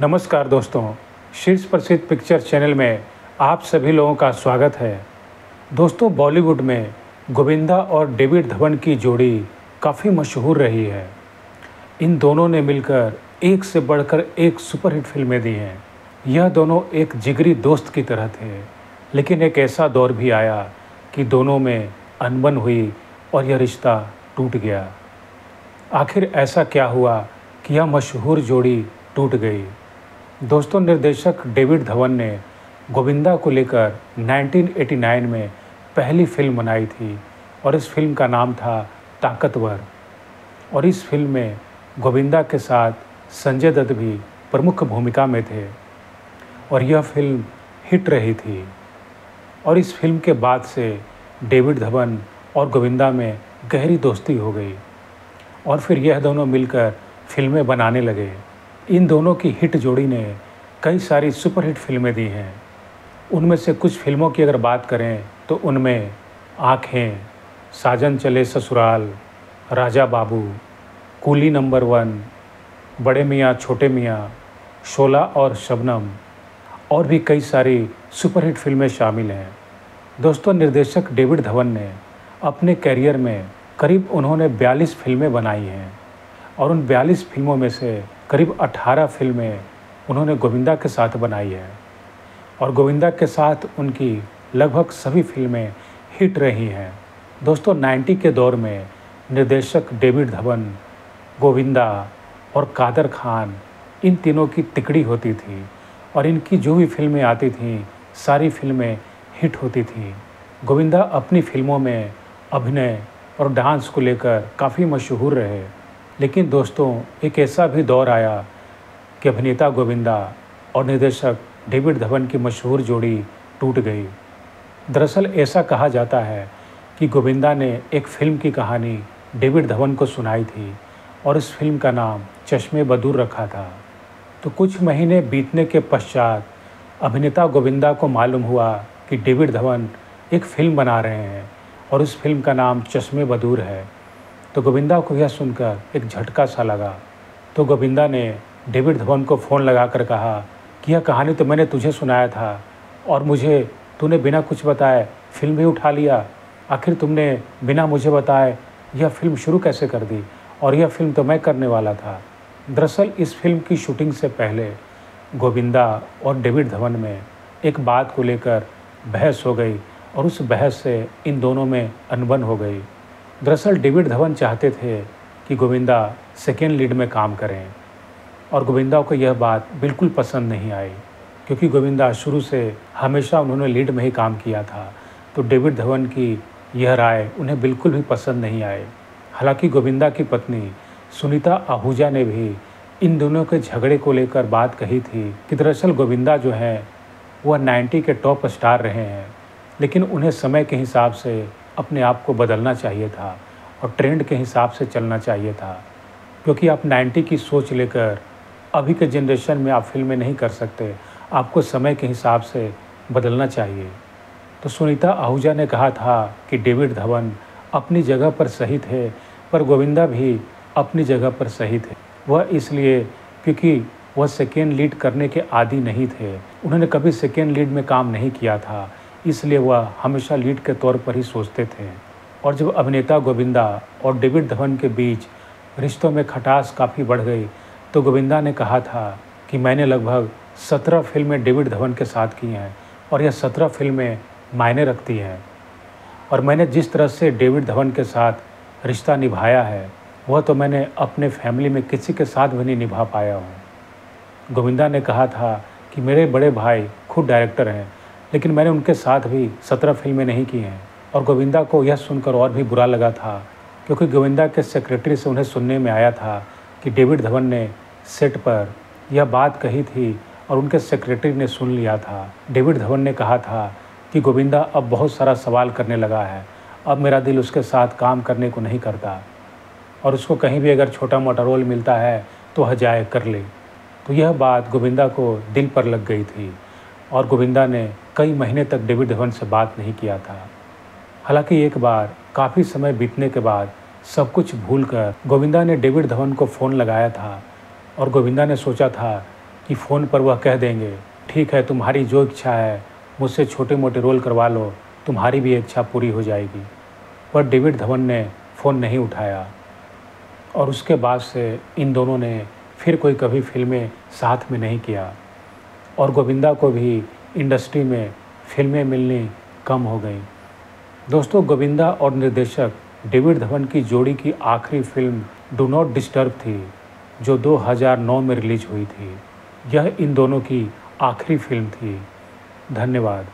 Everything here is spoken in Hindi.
नमस्कार दोस्तों, शीर्ष प्रसिद्ध पिक्चर चैनल में आप सभी लोगों का स्वागत है। दोस्तों, बॉलीवुड में गोविंदा और डेविड धवन की जोड़ी काफ़ी मशहूर रही है। इन दोनों ने मिलकर एक से बढ़कर एक सुपरहिट फिल्में दी हैं। यह दोनों एक जिगरी दोस्त की तरह थे, लेकिन एक ऐसा दौर भी आया कि दोनों में अनबन हुई और यह रिश्ता टूट गया। आखिर ऐसा क्या हुआ कि यह मशहूर जोड़ी टूट गई? दोस्तों, निर्देशक डेविड धवन ने गोविंदा को लेकर 1989 में पहली फिल्म बनाई थी और इस फिल्म का नाम था ताकतवर। और इस फिल्म में गोविंदा के साथ संजय दत्त भी प्रमुख भूमिका में थे और यह फिल्म हिट रही थी। और इस फिल्म के बाद से डेविड धवन और गोविंदा में गहरी दोस्ती हो गई और फिर यह दोनों मिलकर फिल्में बनाने लगे। इन दोनों की हिट जोड़ी ने कई सारी सुपरहिट फिल्में दी हैं। उनमें से कुछ फिल्मों की अगर बात करें तो उनमें आँखें, साजन चले ससुराल, राजा बाबू, कूली नंबर 1, बड़े मियाँ छोटे मियाँ, शोला और शबनम और भी कई सारी सुपरहिट फिल्में शामिल हैं। दोस्तों, निर्देशक डेविड धवन ने अपने कैरियर में करीब उन्होंने 42 फिल्में बनाई हैं और उन 42 फिल्मों में से करीब 18 फिल्में उन्होंने गोविंदा के साथ बनाई है और गोविंदा के साथ उनकी लगभग सभी फिल्में हिट रही हैं। दोस्तों, 90 के दौर में निर्देशक डेविड धवन, गोविंदा और कादर खान, इन तीनों की तिकड़ी होती थी और इनकी जो भी फिल्में आती थीं सारी फिल्में हिट होती थीं। गोविंदा अपनी फिल्मों में अभिनय और डांस को लेकर काफ़ी मशहूर रहे, लेकिन दोस्तों एक ऐसा भी दौर आया कि अभिनेता गोविंदा और निर्देशक डेविड धवन की मशहूर जोड़ी टूट गई। दरअसल ऐसा कहा जाता है कि गोविंदा ने एक फ़िल्म की कहानी डेविड धवन को सुनाई थी और इस फिल्म का नाम चश्मे बदूर रखा था। तो कुछ महीने बीतने के पश्चात अभिनेता गोविंदा को मालूम हुआ कि डेविड धवन एक फ़िल्म बना रहे हैं और उस फिल्म का नाम चश्मे बदूर है। तो गोविंदा को यह सुनकर एक झटका सा लगा। तो गोविंदा ने डेविड धवन को फ़ोन लगाकर कहा कि यह कहानी तो मैंने तुझे सुनाया था और मुझे तूने बिना कुछ बताए फिल्म भी उठा लिया। आखिर तुमने बिना मुझे बताए यह फिल्म शुरू कैसे कर दी, और यह फिल्म तो मैं करने वाला था। दरअसल इस फिल्म की शूटिंग से पहले गोविंदा और डेविड धवन में एक बात को लेकर बहस हो गई और उस बहस से इन दोनों में अनबन हो गई। दरअसल डेविड धवन चाहते थे कि गोविंदा सेकेंड लीड में काम करें और गोविंदा को यह बात बिल्कुल पसंद नहीं आई, क्योंकि गोविंदा शुरू से हमेशा उन्होंने लीड में ही काम किया था। तो डेविड धवन की यह राय उन्हें बिल्कुल भी पसंद नहीं आई। हालांकि गोविंदा की पत्नी सुनीता आहूजा ने भी इन दोनों के झगड़े को लेकर बात कही थी कि दरअसल गोविंदा जो हैं वह 90 के टॉप स्टार रहे हैं, लेकिन उन्हें समय के हिसाब से अपने आप को बदलना चाहिए था और ट्रेंड के हिसाब से चलना चाहिए था, क्योंकि आप 90 की सोच लेकर अभी के जनरेशन में आप फिल्में नहीं कर सकते। आपको समय के हिसाब से बदलना चाहिए। तो सुनीता आहूजा ने कहा था कि डेविड धवन अपनी जगह पर सही थे, पर गोविंदा भी अपनी जगह पर सही थे। वह इसलिए क्योंकि वह सेकेंड लीड करने के आदी नहीं थे, उन्होंने कभी सेकेंड लीड में काम नहीं किया था, इसलिए वह हमेशा लीड के तौर पर ही सोचते थे। और जब अभिनेता गोविंदा और डेविड धवन के बीच रिश्तों में खटास काफ़ी बढ़ गई, तो गोविंदा ने कहा था कि मैंने लगभग 17 फिल्में डेविड धवन के साथ की हैं और यह 17 फिल्में मायने रखती हैं, और मैंने जिस तरह से डेविड धवन के साथ रिश्ता निभाया है वह तो मैंने अपने फैमिली में किसी के साथ भी नहीं निभा पाया हूँ। गोविंदा ने कहा था कि मेरे बड़े भाई खुद डायरेक्टर हैं, लेकिन मैंने उनके साथ भी 17 फिल्में नहीं की हैं। और गोविंदा को यह सुनकर और भी बुरा लगा था, क्योंकि गोविंदा के सेक्रेटरी से उन्हें सुनने में आया था कि डेविड धवन ने सेट पर यह बात कही थी और उनके सेक्रेटरी ने सुन लिया था। डेविड धवन ने कहा था कि गोविंदा अब बहुत सारा सवाल करने लगा है, अब मेरा दिल उसके साथ काम करने को नहीं करता और उसको कहीं भी अगर छोटा मोटा रोल मिलता है तो वह जाए कर ले। तो यह बात गोविंदा को दिल पर लग गई थी और गोविंदा ने कई महीने तक डेविड धवन से बात नहीं किया था। हालांकि एक बार काफ़ी समय बीतने के बाद सब कुछ भूलकर गोविंदा ने डेविड धवन को फ़ोन लगाया था और गोविंदा ने सोचा था कि फ़ोन पर वह कह देंगे, ठीक है तुम्हारी जो इच्छा है, मुझसे छोटे मोटे रोल करवा लो, तुम्हारी भी इच्छा पूरी हो जाएगी। पर डेविड धवन ने फ़ोन नहीं उठाया और उसके बाद से इन दोनों ने फिर कोई कभी फिल्में साथ में नहीं किया और गोविंदा को भी इंडस्ट्री में फिल्में मिलनी कम हो गई। दोस्तों, गोविंदा और निर्देशक डेविड धवन की जोड़ी की आखिरी फिल्म डू नॉट डिस्टर्ब थी, जो 2009 में रिलीज हुई थी। यह इन दोनों की आखिरी फिल्म थी। धन्यवाद।